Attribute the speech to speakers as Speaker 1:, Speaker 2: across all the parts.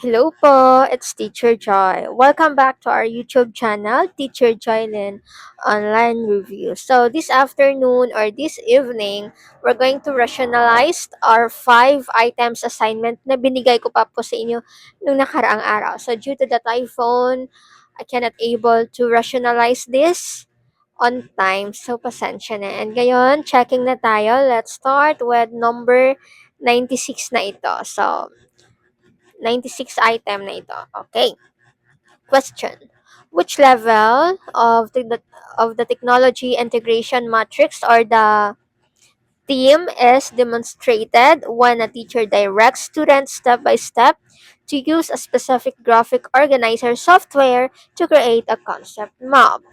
Speaker 1: Hello po, it's Teacher Joy. Welcome back to our YouTube channel, Teacher Joylyn Online Review. So this afternoon or this evening, we're going to rationalize our 5 items assignment na binigay ko pa po sa inyo nung nakaraang araw. So due to the typhoon, I cannot able to rationalize this on time. So pasensya na. And ngayon, checking na tayo. Let's start with number 96 na ito. So 96 item na ito. Okay. Question. Which level of the technology integration matrix or the theme is demonstrated when a teacher directs students step by step to use a specific graphic organizer software to create a concept map?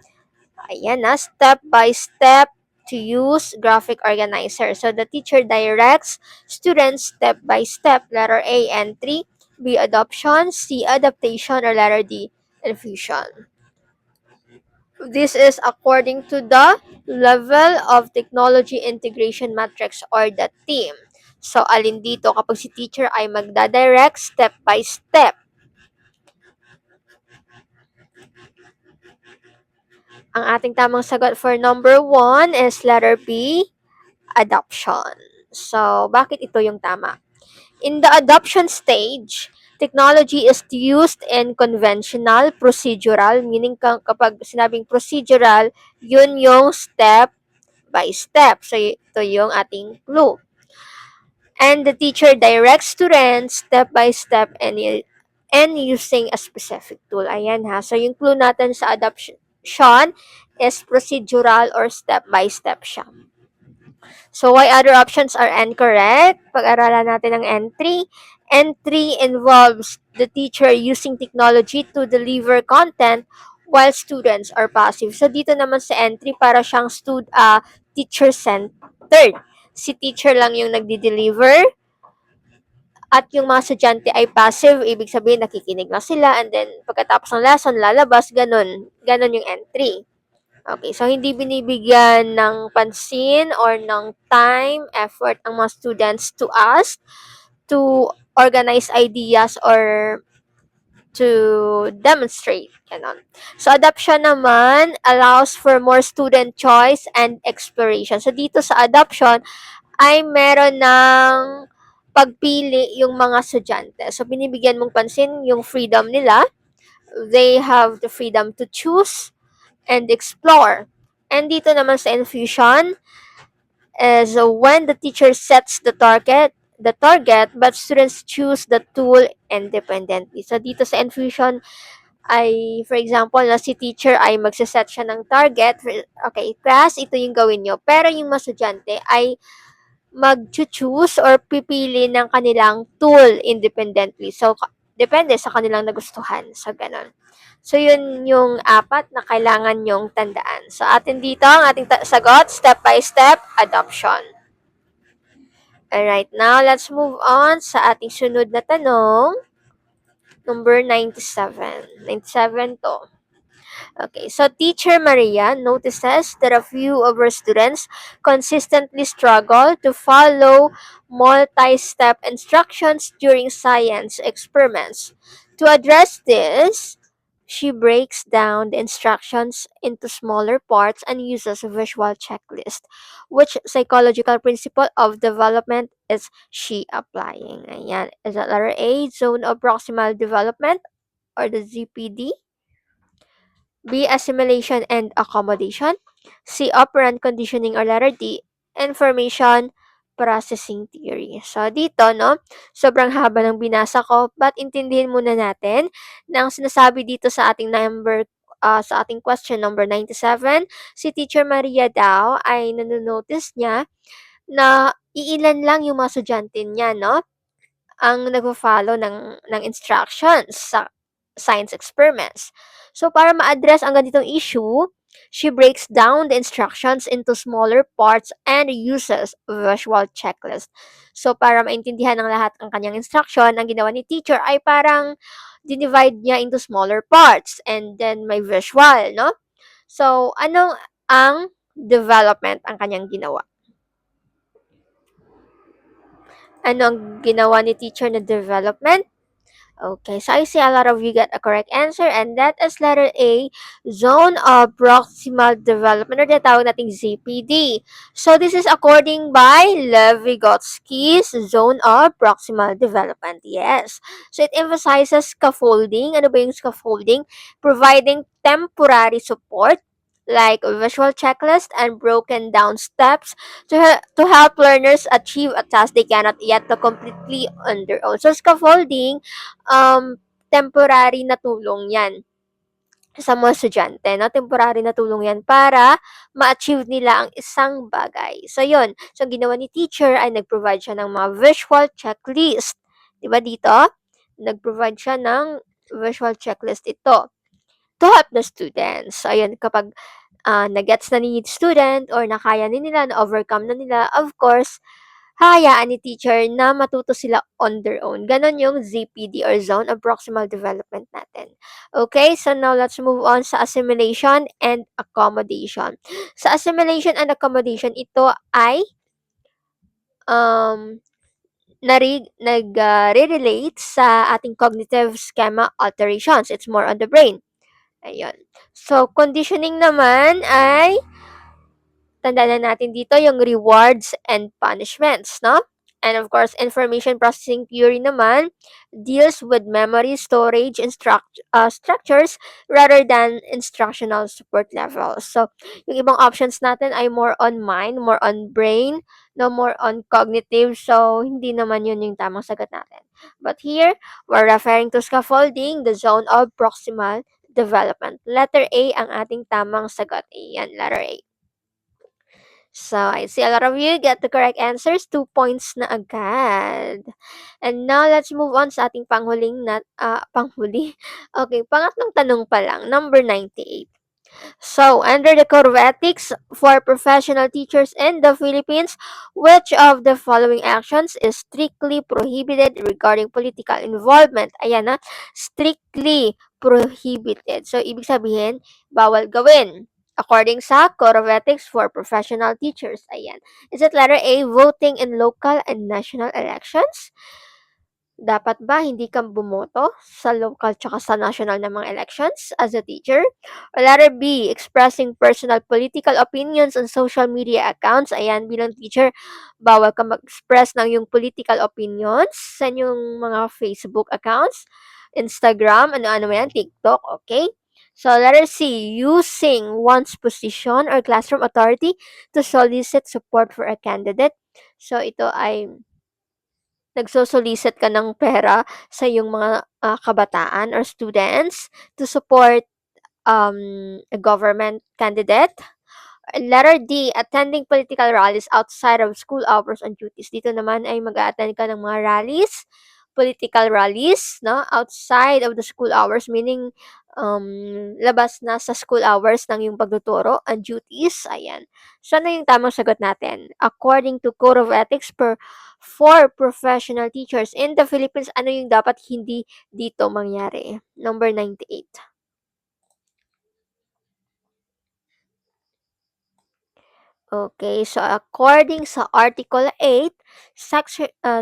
Speaker 1: Ayan na, step by step to use graphic organizer. So the teacher directs students step by step. Letter A, entry. B, adoption. C, adaptation. Or letter D, infusion. This is according to the level of technology integration matrix or the team. So, alin dito kapag si teacher ay magdadirect step by step? Ang ating tamang sagot for number 1 is letter B, adoption. So, bakit ito yung tama? In the adoption stage, technology is used in conventional, procedural, meaning kapag sinabing procedural, yun yung step by step. So, ito yung ating clue. And the teacher directs students step by step and using a specific tool. Ayan ha. So, yung clue natin sa adoption is procedural or step by step siya. So, why other options are incorrect? Pag-aralan natin ang entry. Entry involves the teacher using technology to deliver content while students are passive. So, dito naman sa entry, para siyang teacher-centered. Si teacher lang yung nagdi-deliver at yung mga estudyante ay passive, ibig sabihin nakikinig lang sila and then pagkatapos ng lesson, lalabas, ganun. Ganun yung entry. Okay, so hindi binibigyan ng pansin or ng time, effort ang mga students to ask, to organize ideas or to demonstrate. Ganon. So, adoption naman allows for more student choice and exploration. So, dito sa adoption ay meron ng pagpili yung mga estudyante. So, binibigyan mong pansin yung freedom nila. They have the freedom to choose and explore. And dito naman sa infusion is when the teacher sets the target, but students choose the tool independently. So, dito sa infusion ay, for example, na si teacher ay magsaset siya ng target. Okay, class, ito yung gawin nyo. Pero yung mga estudyante ay mag-choose or pipili ng kanilang tool independently. So, depende sa kanilang nagustuhan. So, ganun. So, yun yung apat na kailangan nyong tandaan. So, atin dito, ang ating sagot, step by step, adoption. Alright, now let's move on sa ating sunod na tanong. Number 97. 97 to. Okay, so Teacher Maria notices that a few of her students consistently struggle to follow multi-step instructions during science experiments. To address this, she breaks down the instructions into smaller parts and uses a visual checklist. Which psychological principle of development is she applying? Ayan. Is that letter A, zone of proximal development, or the ZPD? B, assimilation and accommodation. C, operant conditioning, or letter D, information processing theory. So, dito, no, sobrang haba ng binasa ko, but intindihin muna natin na ang sinasabi dito sa ating sa ating question number 97, si Teacher Maria daw ay nanonotice niya na iilan lang yung mga estudyante niya, no, ang nagfo-follow ng instructions sa science experiments. So, para ma-address ang ganitong issue, she breaks down the instructions into smaller parts and uses visual checklist. So, para maintindihan ng lahat ang kanyang instruction, ang ginawa ni teacher ay parang dinivide niya into smaller parts and then may visual, no? So, anong ang development ang kanyang ginawa? Ano ang ginawa ni teacher na development? Okay, so I see a lot of you get a correct answer, and that is letter A, Zone of Proximal Development, or tinatawag nating ZPD. So this is according by Lev Vygotsky's Zone of Proximal Development. Yes. So it emphasizes scaffolding. Ano ba yung scaffolding? Providing temporary support like visual checklist and broken down steps to help learners achieve a task they cannot yet to completely on their own. So scaffolding, temporary na tulong yan sa mga estudyante, no? Temporary na tulong yan para ma-achieve nila ang isang bagay. So, yun. So, ang ginawa ni teacher ay nag-provide siya ng mga visual checklist. Diba dito? Nag-provide siya ng visual checklist ito to help the students. So, ayun, kapag na-gets na ni student or nakaya na nila, na-overcome na nila, of course, hahayaan ni teacher na matuto sila on their own. Ganon yung ZPD or Zone of Proximal Development natin. Okay, so now let's move on sa assimilation and accommodation. Sa assimilation and accommodation, ito ay um, nag-relate sa ating cognitive schema alterations. It's more on the brain. Ayun. So, conditioning naman ay tandaan na natin dito yung rewards and punishments, no? And of course, information processing theory naman deals with memory, storage, and structures rather than instructional support levels. So, yung ibang options natin ay more on mind, more on brain, no more on cognitive. So, hindi naman yun yung tamang sagot natin. But here, we're referring to scaffolding, the zone of proximal development. Letter A ang ating tamang sagot. Ayan, letter A. So, I see a lot of you get the correct answers. 2 points na agad. And now, let's move on sa ating panghuli. Okay, pangatlong tanong pa lang. Number 98. So, under the Code of Ethics for professional teachers in the Philippines, which of the following actions is strictly prohibited regarding political involvement? Ayan na, strictly prohibited. So, ibig sabihin, bawal gawin. According sa Code of Ethics for Professional Teachers. Ayan. Is it letter A, voting in local and national elections? Dapat ba hindi ka bumoto sa local tsaka sa national na mga elections as a teacher? Or letter B, expressing personal political opinions on social media accounts. Ayan, bilang teacher, bawal ka mag-express ng yung political opinions sa yung mga Facebook accounts, Instagram, ano-ano yan, TikTok, okay? So, letter C, using one's position or classroom authority to solicit support for a candidate. So, ito ay nagso-solicit ka ng pera sa iyong mga kabataan or students to support a government candidate. Letter D, attending political rallies outside of school hours and duties. Dito naman ay mag-a-attend ka ng mga rallies, political rallies, no? Outside of the school hours, meaning labas na sa school hours ng yung pagtuturo and duties. Ayan. So, ano yung tamang sagot natin? According to Code of Ethics for professional teachers in the Philippines, ano yung dapat hindi dito mangyari? Number 98. Okay, so according sa Article 8,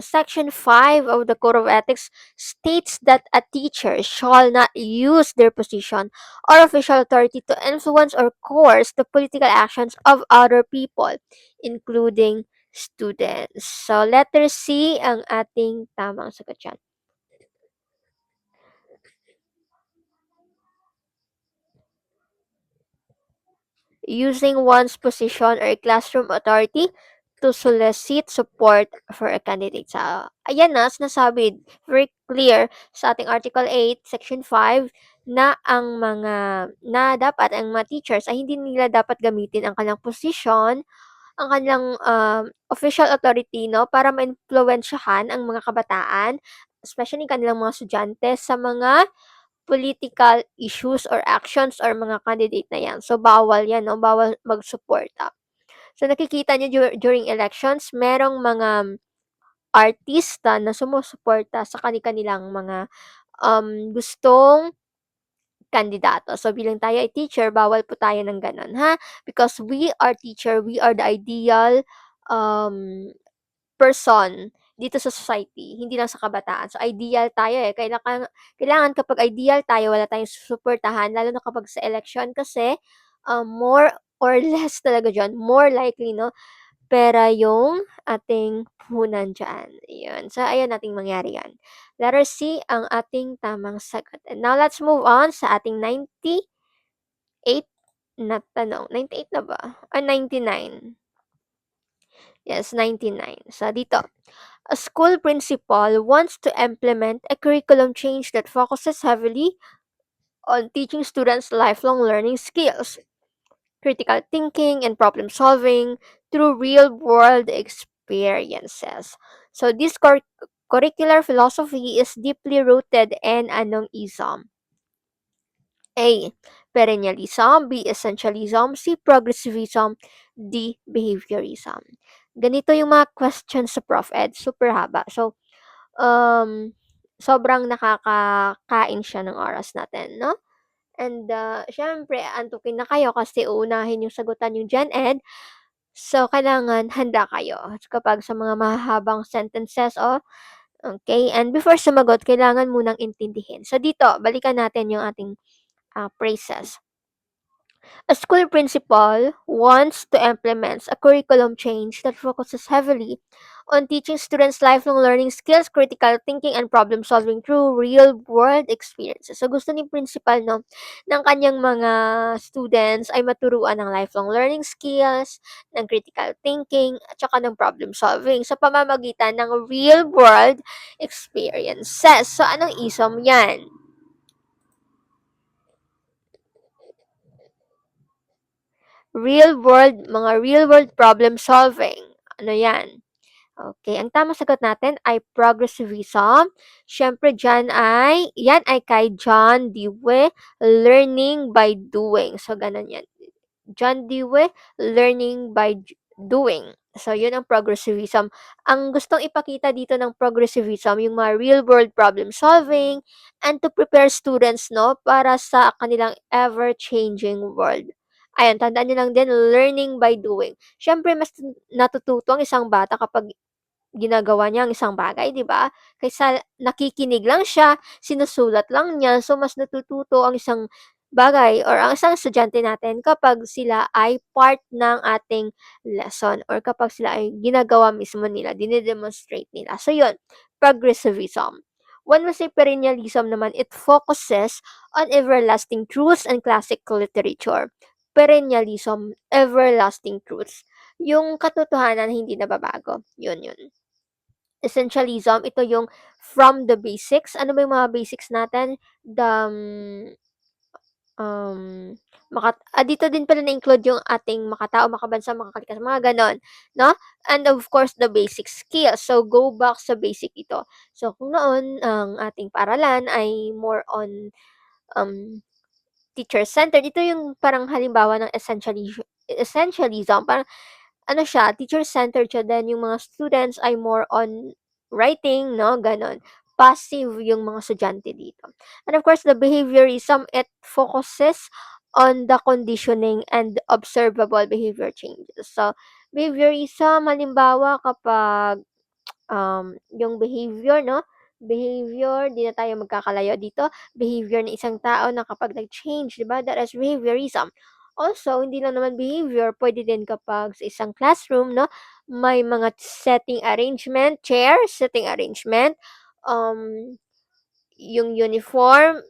Speaker 1: Section 5 of the Code of Ethics states that a teacher shall not use their position or official authority to influence or coerce the political actions of other people, including students. So, letter C ang ating tamang sagot dyan. Using one's position or classroom authority to solicit support for a candidate. So, ayan na, sinasabi, very clear sa ating Article 8, Section 5, na dapat ang mga teachers ay hindi nila dapat gamitin ang kanilang position, ang kanilang official authority, no, para ma-influensyahan ang mga kabataan, especially kanilang mga estudyante sa mga political issues or actions or mga candidate na yan. So, bawal yan, no? Bawal magsuporta. So, nakikita niyo during elections, merong mga artista na sumusuporta sa kanilang mga gustong kandidato. So, bilang tayo ay teacher, bawal po tayo ng ganun, ha? Because we are teacher, we are the ideal um, person dito sa society, hindi lang sa kabataan. So, ideal tayo eh. Kailangan kapag ideal tayo, wala tayong susuportahan, lalo na kapag sa election kasi, more or less talaga dyan, more likely, no, pera yung ating puhunan dyan. Yun. So, ayan nating mangyari yan. Letter C ang ating tamang sagot. And now, let's move on sa ating 98 na tanong. 98 na ba? Or 99? Yes, 99. So, dito. A school principal wants to implement a curriculum change that focuses heavily on teaching students lifelong learning skills, critical thinking, and problem solving through real world experiences. So, this curricular philosophy is deeply rooted in anong ism? A. Perennialism. B. Essentialism. C. Progressivism. D. Behaviorism. Ganito yung mga questions sa Prof. Ed. Super haba. So, sobrang nakakakain siya ng oras natin, no? And, syempre, antukin na kayo kasi uunahin yung sagutan yung Gen Ed. So, kailangan handa kayo kapag sa mga mahahabang sentences o okay. And before sumagot, kailangan munang intindihin. So, dito, balikan natin yung ating phrases. A school principal wants to implement a curriculum change that focuses heavily on teaching students lifelong learning skills, critical thinking, and problem solving through real-world experiences. So, gusto ni principal, no, ng kanyang mga students ay maturuan ng lifelong learning skills, ng critical thinking, at saka ng problem solving sa pamamagitan ng real-world experiences. So, anong isom yan? Mga real world problem solving. Ano yan? Okay, ang tamang sagot natin ay progressivism. Siyempre, yan ay kay John Dewey, learning by doing. So, ganun yan. John Dewey, learning by doing. So, yun ang progressivism. Ang gustong ipakita dito ng progressivism, yung mga real-world problem solving and to prepare students, no, para sa kanilang ever-changing world. Ayun, tandaan nyo lang din, learning by doing. Siyempre, mas natututo ang isang bata kapag ginagawa niya ang isang bagay, 'di ba? Kaysa nakikinig lang siya, sinusulat lang niya, so mas natututo ang isang bagay or ang isang estudyante natin kapag sila ay part ng ating lesson or kapag sila ay ginagawa mismo nila, dine-demonstrate nila. So 'yun, progressivism. When we say perennialism naman, it focuses on everlasting truths and classic literature. Perennialism, everlasting truths. Yung katotohanan hindi nababago. Yun. Essentialism, ito yung from the basics. Ano ba yung mga basics natin? Dito din pala na-include yung ating makatao, makabansa, makakalikas, mga ganon, no? And of course, the basic skills. So, go back sa basic ito. So, kung noon, ang ating paaralan ay more on um, teacher-centered, ito yung parang halimbawa ng essentialism. Parang ano siya, teacher-centered siya, then yung mga students ay more on writing, no, gano'n. Passive yung mga estudyante dito. And of course, the behaviorism, it focuses on the conditioning and observable behavior changes. So, behaviorism, halimbawa kapag yung behavior, no? Behavior, di na tayo magkakalayo dito. Behavior ng isang tao na kapag nag-change, di ba? That is behaviorism. Also, hindi lang naman behavior, pwede din kapag sa isang classroom, no? May mga setting arrangement, chair, setting arrangement, um, yung uniform,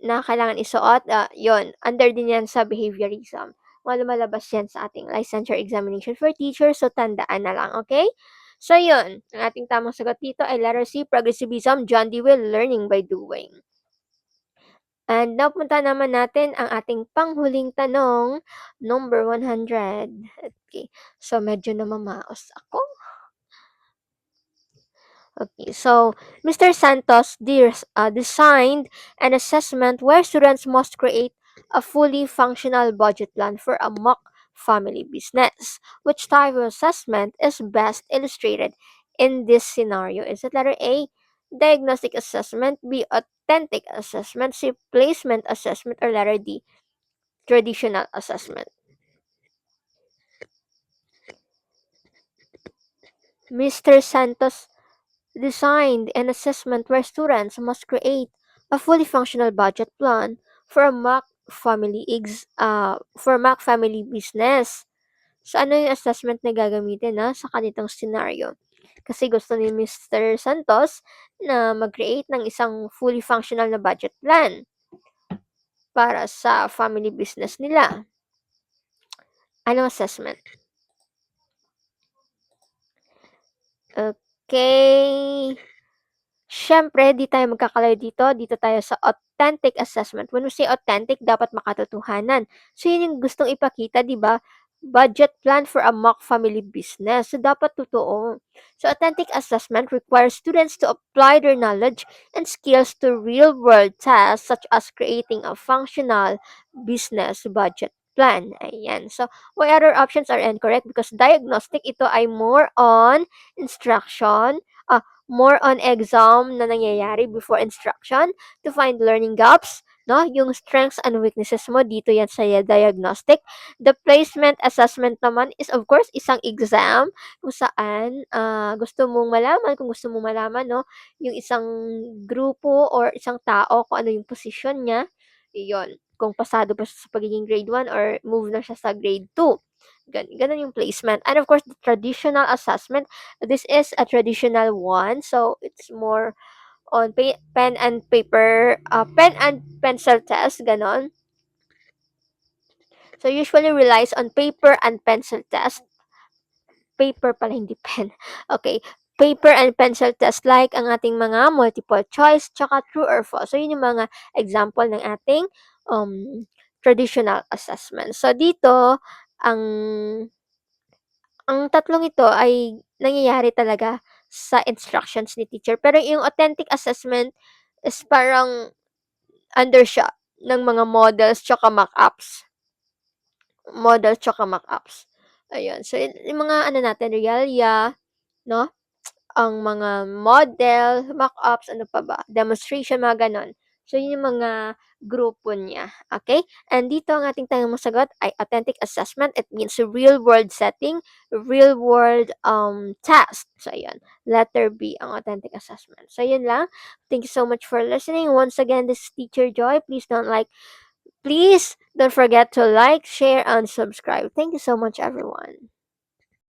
Speaker 1: na kailangan isuot, yun, under din yan sa behaviorism. Lumalabas yan sa ating licensure examination for teachers, so tandaan na lang, okay? So, yun, ang ating tamang sagot dito ay letter C, progressivism, John Dewey, learning by doing. And napunta naman natin ang ating panghuling tanong, number 100. Okay, so medyo namamaos ako. Okay, so Mr. Santos designed an assessment where students must create a fully functional budget plan for a mock family business. Which type of assessment is best illustrated in this scenario? Is it letter A, diagnostic assessment, B, authentic assessment, C, placement assessment, or letter D, traditional assessment? Mr. Santos, designed an assessment where students must create a fully functional budget plan for a mock family business. So, ano yung assessment na gagamitin sa ganitong scenario? Kasi gusto ni Mr. Santos na mag-create ng isang fully functional na budget plan para sa family business nila. Anong assessment? Okay. Siyempre, di tayo magkakalayo dito. Dito tayo sa authentic assessment. When we say authentic, dapat makatotohanan. So, yun yung gustong ipakita, di ba? Budget plan for a mock family business. So, dapat totoo. So, authentic assessment requires students to apply their knowledge and skills to real-world tasks such as creating a functional business budget plan. Ayan. So, why other options are incorrect? Because diagnostic, ito ay more on instruction, more on exam na nangyayari before instruction to find learning gaps, no? Yung strengths and weaknesses mo, dito yan sa diagnostic. The placement assessment naman is of course isang exam kung saan kung gusto mong malaman, no? Yung isang grupo or isang tao kung ano yung position niya, iyon. Kung pasado pa siya sa pagiging grade 1 or move na siya sa grade 2. Ganun yung placement. And of course, the traditional assessment, this is a traditional one. So, it's more on pen and paper, pen and pencil test, ganon. So, usually relies on paper and pencil test. Paper pala, hindi pen. Okay. Paper and pencil test like ang ating mga multiple choice tsaka true or false. So, yun yung mga example ng ating traditional assessment. So, dito, ang tatlong ito ay nangyayari talaga sa instructions ni teacher. Pero yung authentic assessment is parang under siya ng mga models tsaka mock-ups. Model tsaka mock-ups. Ayun. So, yung mga ano natin, realia, no? Ang mga model, mock-ups, ano pa ba? Demonstration, mga ganon. So, yun yung mga grupo niya. Okay? And dito ang ating tanong masagot ay authentic assessment. It means real-world setting, real-world task. So, ayun. Letter B ang authentic assessment. So, yun lang. Thank you so much for listening. Once again, this is Teacher Joy. Please don't forget to like, share, and subscribe. Thank you so much, everyone.